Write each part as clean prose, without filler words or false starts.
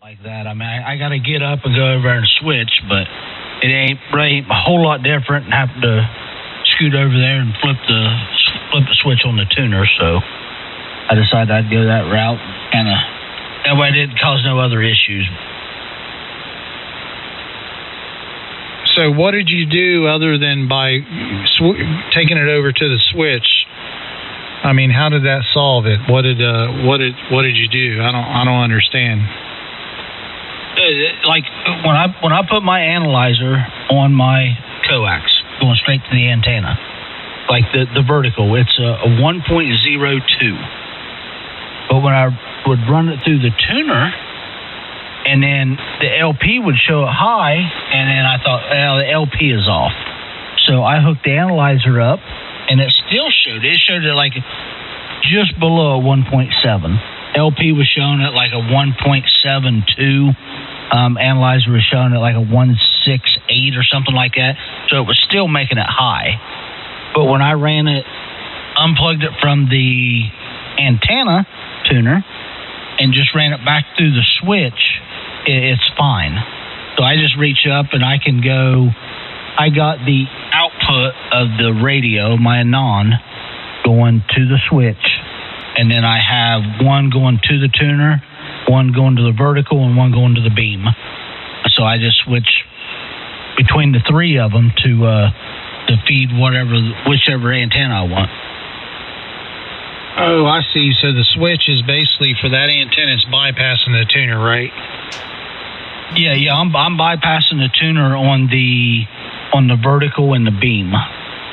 like that. I mean, I got to get up and go over there and switch, but it ain't really a whole lot different and have to scoot over there and flip the switch on the tuner. So I decided I'd go that route, kind of that way it didn't cause no other issues. So what did you do other than by taking it over to the switch? I mean, how did that solve it? What did you do? I don't understand. Like when I put my analyzer on my coax, going straight to the antenna, like the vertical, it's a 1.02. But when I would run it through the tuner, and then the LP would show it high, and then I thought, well, the LP is off. So I hooked the analyzer up, and it still showed it. It showed it like just below a 1.7. LP was showing it like a 1.72. Analyzer was showing it like a 168 or something like that. So it was still making it high. But when I ran it, unplugged it from the antenna tuner, and just ran it back through the switch, it's fine. So I just reach up and I can go. I got the output of the radio, my ANAN, going to the switch, and then I have one going to the tuner, one going to the vertical, and one going to the beam. So I just switch between the three of them to feed whichever antenna I want. Oh, I see. So the switch is basically for that antenna, it's bypassing the tuner, right? Yeah. I'm bypassing the tuner on the vertical and the beam,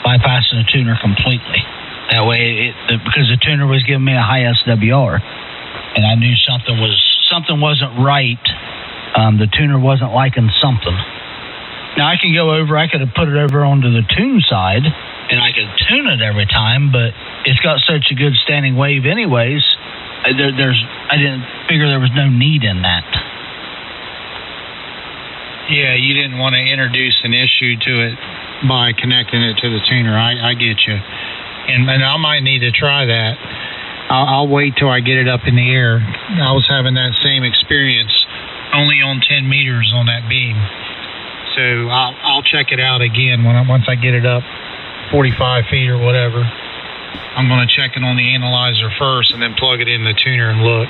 bypassing the tuner completely. That way, because the tuner was giving me a high SWR, and I knew something wasn't right. The tuner wasn't liking something. Now I can go over. I could have put it over onto the tune side, and I could tune it every time, but it's got such a good standing wave anyways, I didn't figure there was no need in that. Yeah, you didn't want to introduce an issue to it by connecting it to the tuner. I get you. And I might need to try that. I'll wait till I get it up in the air. I was having that same experience only on 10 meters on that beam. So I'll check it out again once I get it up 45 feet or whatever. I'm going to check it on the analyzer first and then plug it in the tuner and look.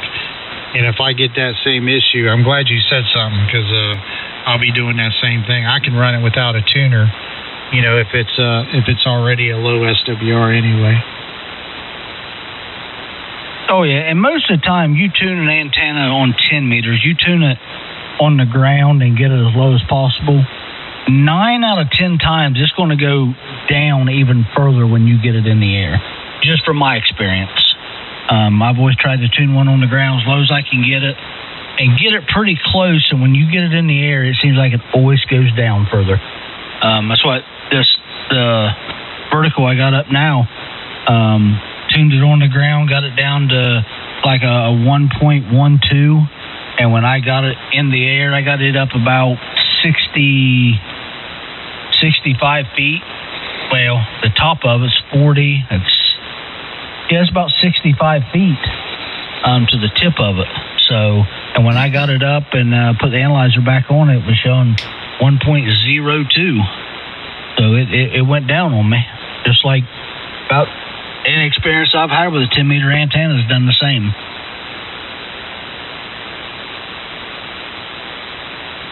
And if I get that same issue, I'm glad you said something, because I'll be doing that same thing. I can run it without a tuner, if it's already a low SWR anyway. Oh yeah, and most of the time you tune an antenna on 10 meters, you tune it on the ground and get it as low as possible. 9 out of 10 times it's going to go down even further when you get it in the air, just from my experience. I've always tried to tune one on the ground as low as I can get it and get it pretty close, and when you get it in the air, it seems like it always goes down further. That's what the vertical I got up now, tuned it on the ground, got it down to like a 1.12, and when I got it in the air, I got it up about 65 feet. Well, the top of it's 40. It's about 65 feet to the tip of it. So, and when I got it up and put the analyzer back on, it was showing 1.02. So it went down on me, just like about any experience I've had with a 10-meter antenna has done the same.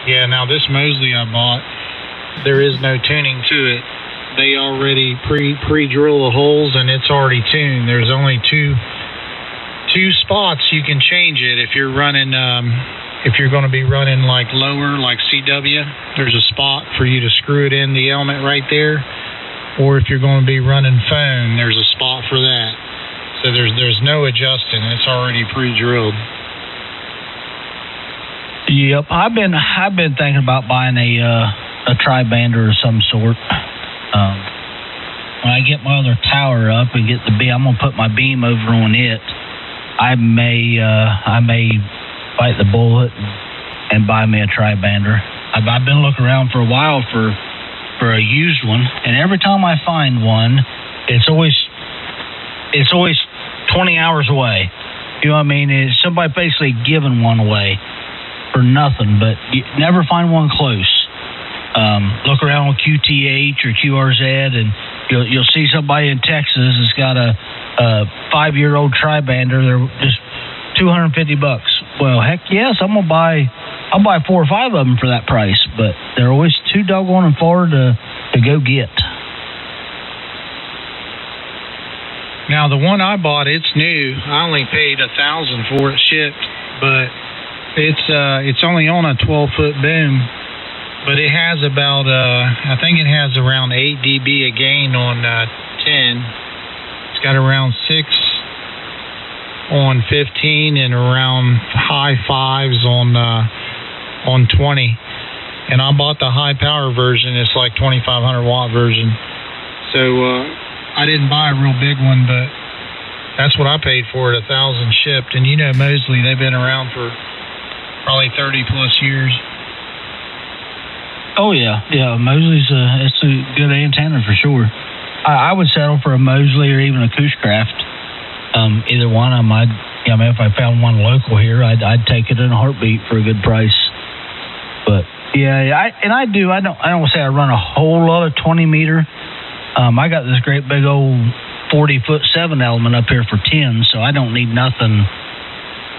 Yeah, now this Mosley I bought, there is no tuning to it. They already pre-drill the holes and it's already tuned. There's only two spots you can change it if you're running. If you're going to be running like lower, like CW, there's a spot for you to screw it in the element right there. Or if you're going to be running phone, there's a spot for that. So there's no adjusting. It's already pre-drilled. Yep, I've been thinking about buying a tri-bander of some sort. When I get my other tower up and get the beam, I'm gonna put my beam over on it. I may bite the bullet and buy me a tri-bander. I've been looking around for a while for a used one, and every time I find one, it's always 20 hours away. You know what I mean? It's somebody basically giving one away. for nothing, but you never find one close. Look around on QTH or QRZ, and you'll see somebody in Texas that's got a 5-year-old tri-bander. They're just $250. Well, heck yes, I'll buy 4 or 5 of them for that price, but they're always too doggone far to go get. Now the one I bought, it's new. I only paid $1,000 for it shipped, but it's only on a 12-foot boom, but it has about I think it has around 8 dB a gain on 10. It's got around 6 on 15 and around high 5s on 20. And I bought the high power version. It's like 2,500 watt version. So I didn't buy a real big one, but that's what I paid for it, $1,000 shipped. And you know, Mosley, they've been around for probably 30 plus years. Oh yeah, Mosley's it's a good antenna for sure. I would settle for a Mosley or even a Kushcraft. Either one of them. If I found one local here, I'd take it in a heartbeat for a good price. But I don't say I run a whole lot of 20 meter. I got this great big old 40-foot 7 element up here for 10, so I don't need nothing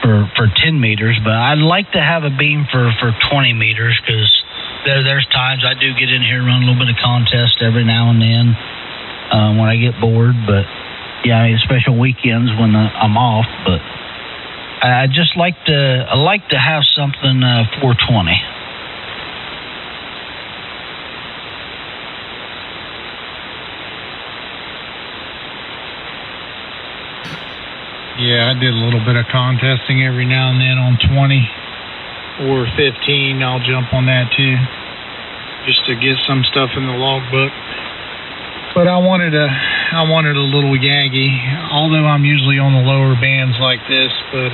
for 10 meters. But I'd like to have a beam for 20 meters because there's times I do get in here and run a little bit of contest every now and then when I get bored. But special weekends when I'm off. But I just like to have something 420. Yeah, I did a little bit of contesting every now and then on 20 or 15. I'll jump on that too, just to get some stuff in the logbook. But I wanted a little Yagi, although I'm usually on the lower bands like this. But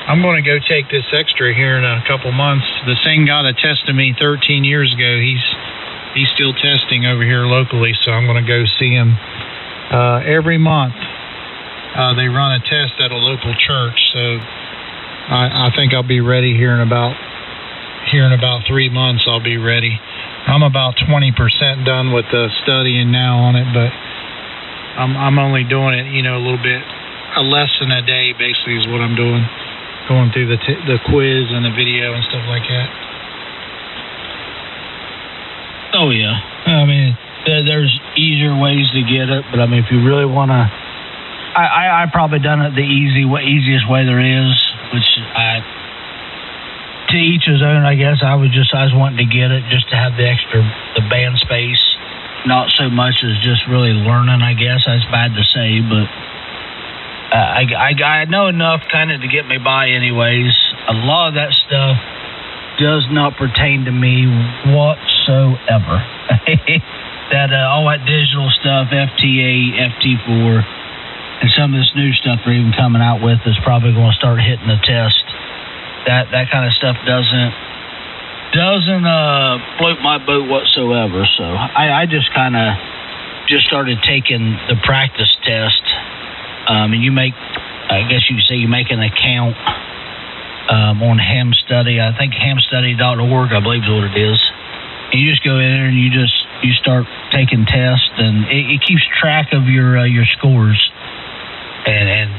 I'm going to go take this extra here in a couple months. The same guy that tested me 13 years ago, he's still testing over here locally, so I'm going to go see him every month. They run a test at a local church, so I think I'll be ready here in about 3 months. I'll be ready. I'm about 20% done with the studying now on it, but I'm only doing it, a little bit, a lesson a day basically is what I'm doing, going through the quiz and the video and stuff like that. Oh yeah, I mean there's easier ways to get it, but I mean if you really want to. I probably done it the easiest way there is, which to each his own, I guess. I was wanting to get it just to have the band space, not so much as just really learning, I guess. That's bad to say, but I know enough kind of to get me by anyways. A lot of that stuff does not pertain to me whatsoever. All that digital stuff, FT8, FT4, and some of this new stuff they're even coming out with is probably going to start hitting the test. That kind of stuff doesn't float my boat whatsoever. So I just kind of started taking the practice test. And you make, I guess you could say, you make an account on Ham Study. I think hamstudy.org, I believe is what it is. And you just go in there and you start taking tests, and it keeps track of your scores. And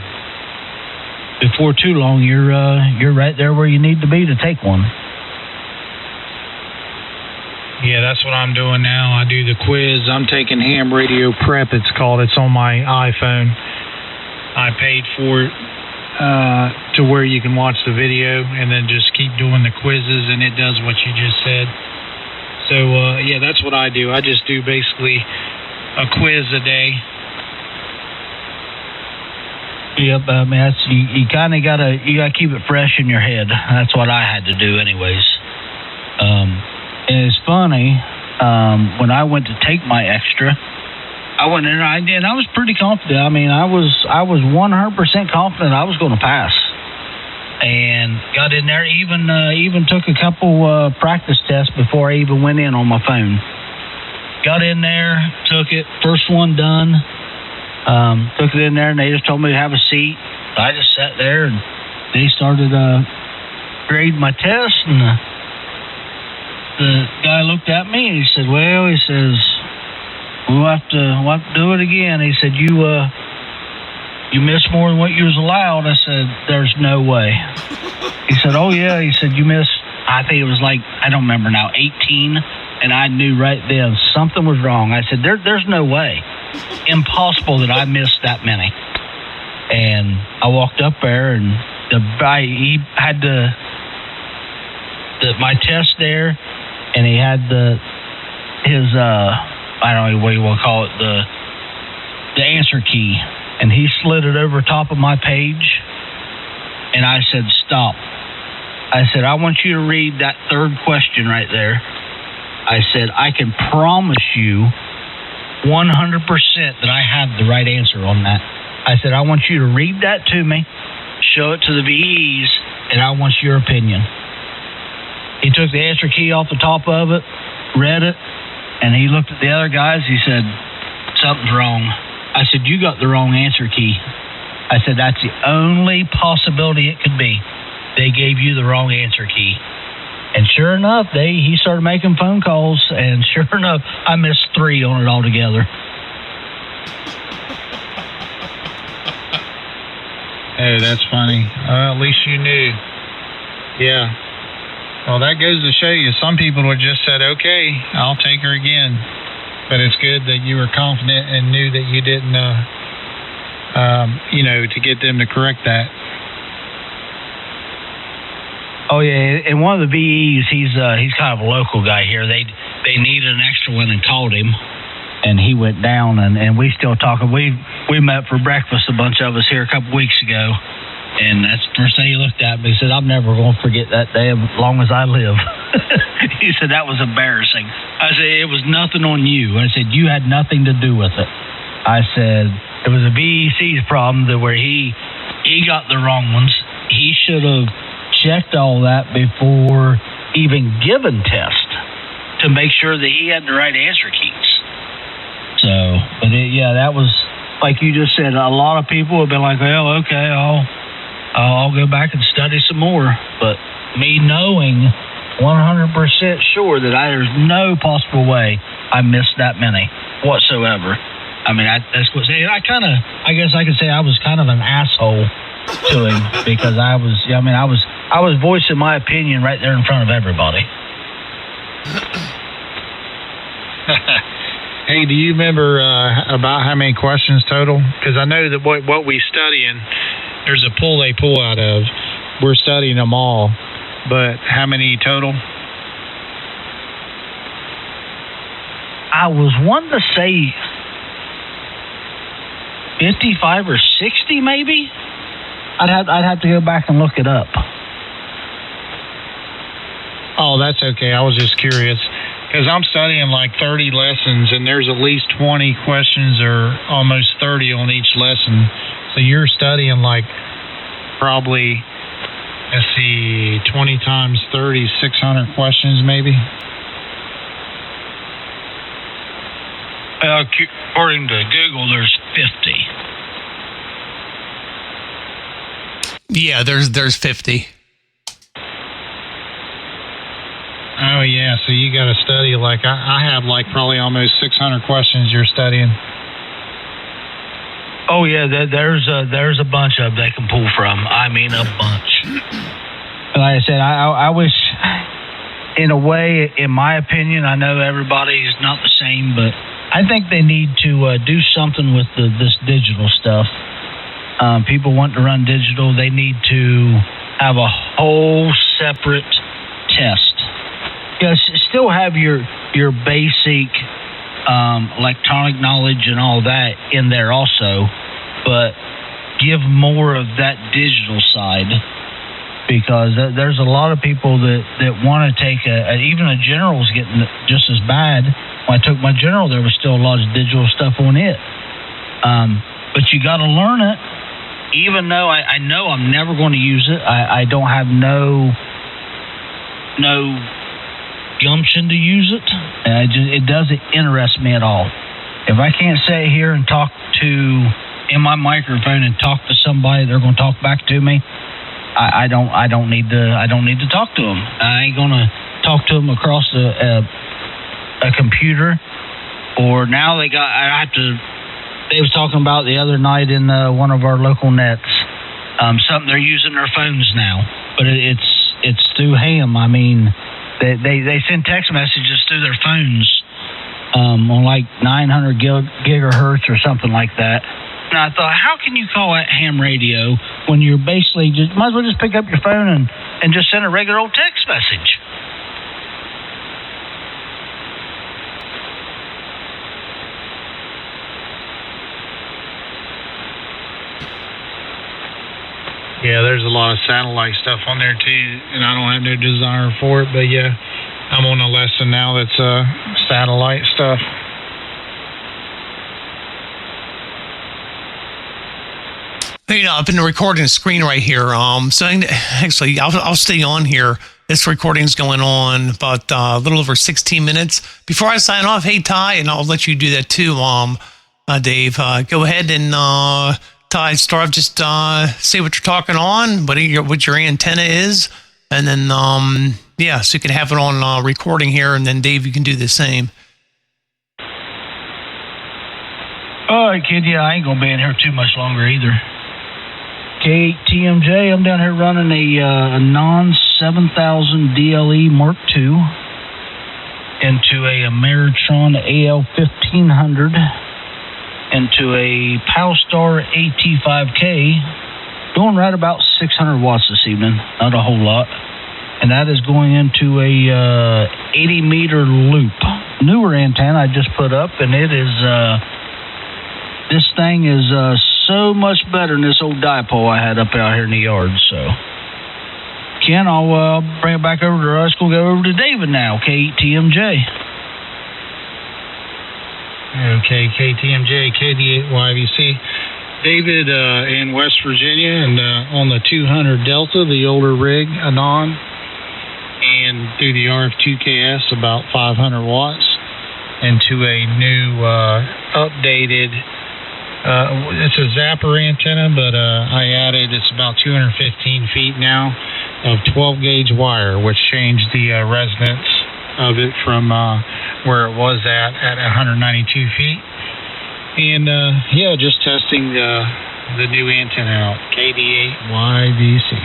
before too long, you're right there where you need to be to take one. Yeah, that's what I'm doing now. I do the quiz. I'm taking Ham Radio Prep, it's called. It's on my iPhone. I paid for it to where you can watch the video and then just keep doing the quizzes, and it does what you just said. So, that's what I do. I just do basically a quiz a day. Yep, I mean you kind of gotta keep it fresh in your head. That's what I had to do, anyways. And it's funny when I went to take my extra, I went in and I was pretty confident. I mean, I was 100% confident I was going to pass, and got in there. Even took a couple practice tests before I even went in on my phone. Got in there, took it, first one done. Took it in there, and they just told me to have a seat. I just sat there, and they started graded my test, and the guy looked at me and he said, "Well," he says, "we'll have to do it again." He said, "You missed more than what you was allowed." I said, "There's no way." He said, "Oh yeah." He said, "You missed," I think it was like, I don't remember now, 18. And I knew right then something was wrong. I said, there's no way. Impossible that I missed that many. And I walked up there, and he had my test there, and he had his I don't know what you want to call it, the answer key. And he slid it over top of my page, and I said, "Stop." I said, "I want you to read that third question right there." I said, "I can promise you 100% that I have the right answer on that." I said, "I want you to read that to me, show it to the VEs, and I want your opinion." He took the answer key off the top of it, read it, and he looked at the other guys. He said, "Something's wrong." I said, "You got the wrong answer key." I said, "That's the only possibility it could be. They gave you the wrong answer key." And sure enough, he started making phone calls, and sure enough, I missed 3 on it altogether. Hey, that's funny. At least you knew. Yeah. Well, that goes to show you, some people would just said, "Okay, I'll take her again." But it's good that you were confident and knew that you didn't, to get them to correct that. Oh yeah, and one of the VEs, he's kind of a local guy here. They needed an extra one and called him, and he went down, and we still talking. We met for breakfast, a bunch of us here a couple weeks ago, and that's the first thing he looked at me. He said, "I'm never going to forget that day as long as I live." He said, "That was embarrassing." I said, "It was nothing on you." I said, "You had nothing to do with it." I said, "It was a VEC's problem where he got the wrong ones. He should have checked all that before even given test to make sure that he had the right answer keys." So, but that was, like you just said, a lot of people have been like, "Well, okay, I'll go back and study some more." But me knowing 100% sure that there's no possible way I missed that many whatsoever. I mean, that's what I guess I could say I was kind of an asshole to him, because I was voicing my opinion right there in front of everybody. Hey, do you remember about how many questions total? Because I know that what we studying, there's a pool they pull out of. We're studying them all, but how many total? I was wanting to say 55 or 60, maybe. I'd have to go back and look it up. Oh, that's okay. I was just curious, because I'm studying like 30 lessons, and there's at least 20 questions or almost 30 on each lesson. So you're studying like probably, 20 times 30, 600 questions maybe? According to Google, there's 50. Yeah, there's 50. Oh yeah, so you got to study like I have like probably almost 600 questions you're studying. Oh yeah, there's a bunch of they can pull from. I mean, a bunch. Like I said, I wish, in a way, in my opinion, I know everybody's not the same, but I think they need to do something with this digital stuff. People want to run digital. They need to have a whole separate test. Still have your basic electronic knowledge and all that in there also, but give more of that digital side, because there's a lot of people that want to take even a general's getting just as bad. When I took my general, there was still a lot of digital stuff on it. But you got to learn it, even though I know I'm never going to use it. I don't have no gumption to use it. It doesn't interest me at all. If I can't sit here and talk in my microphone and talk to somebody, they're going to talk back to me. I don't need to talk to them. I ain't gonna talk to them across a computer. Or now they was talking about the other night in one of our local nets, something they're using their phones now, but it's through ham. I mean, they send text messages through their phones on like 900 gigahertz or something like that. And I thought, how can you call that ham radio when you're basically might as well just pick up your phone and just send a regular old text message? Yeah, there's a lot of satellite stuff on there too, and I don't have no desire for it. But yeah, I'm on a lesson now that's satellite stuff. You know, I've been recording the screen right here. So actually, I'll stay on here. This recording's going on about a little over 16 minutes. Before I sign off, hey Ty, and I'll let you do that too, Dave. Go ahead and. Ty, start just say what you're talking on, what your antenna is, and then yeah, so you can have it on recording here, and then Dave, you can do the same. All right, kid. Yeah, I ain't gonna be in here too much longer either. K8TMJ. I'm down here running a non 7000 DLE Mark II into a Ameritron AL1500. Into a Powstar AT5K, doing right about 600 watts this evening, not a whole lot. And that is going into a 80-meter loop. Newer antenna I just put up, and it is, this thing is so much better than this old dipole I had up out here in the yard. So, Ken, I'll bring it back over to us. We'll go over to David now, K8TMJ. Okay, KTMJ, KD8YVC. David in West Virginia, and on the 200 Delta, the older rig, ANAN, and through the RF2KS, about 500 watts, into a new updated, it's a zapper antenna, but I added, it's about 215 feet now, of 12-gauge wire, which changed the resonance of it from where it was at 192 feet. And yeah, just testing the new antenna out, KD8YVC.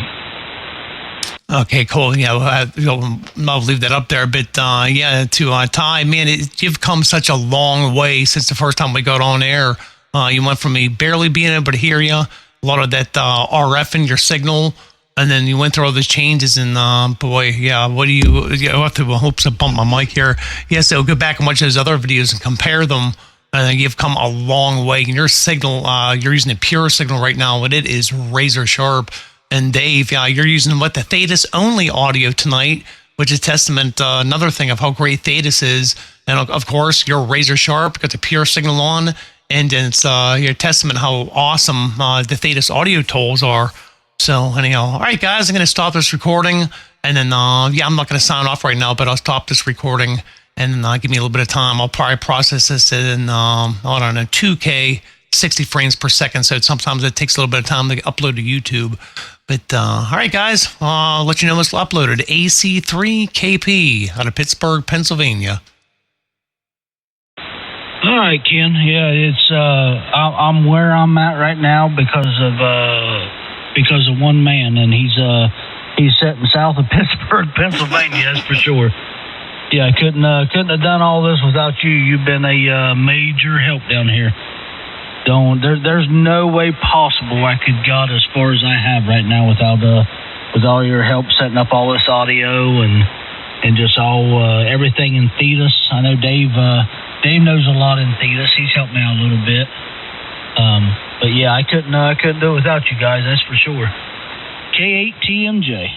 Okay, cool. Yeah, I'll leave that up there. But yeah, to Ty, man, you've come such a long way since the first time we got on air. You went from me barely being able to hear you, a lot of that RF in your signal, and then you went through all those changes, and boy, yeah, what do you have to hope to bump my mic here. Yeah, so go back and watch those other videos and compare them. You've come a long way. And your signal, you're using a pure signal right now, but it is razor sharp. And Dave, yeah, you're using the Thetis only audio tonight, which is testament another thing of how great Thetis is. And of course, you're razor sharp, got the pure signal on, and it's your testament how awesome the Thetis audio tools are. So anyhow, all right, guys, I'm going to stop this recording, and then yeah, I'm not going to sign off right now, but I'll stop this recording, and give me a little bit of time. I'll probably process this in I don't know, 2K, 60 frames per second. So sometimes it takes a little bit of time to upload to YouTube. But all right, guys, I'll let you know what's uploaded. AC3KP out of Pittsburgh, Pennsylvania. All right, Ken. Yeah, it's I'm where I'm at right now because of one man, and he's sitting south of Pittsburgh, Pennsylvania. That's for sure. Yeah, I couldn't have done all this without you. You've been a major help down here. There's no way possible I could got as far as I have right now with all your help setting up all this audio and just all everything in Thetis. I know Dave knows a lot in Thetis. He's helped me out a little bit. But yeah, I couldn't do it without you guys. That's for sure. K8TMJ.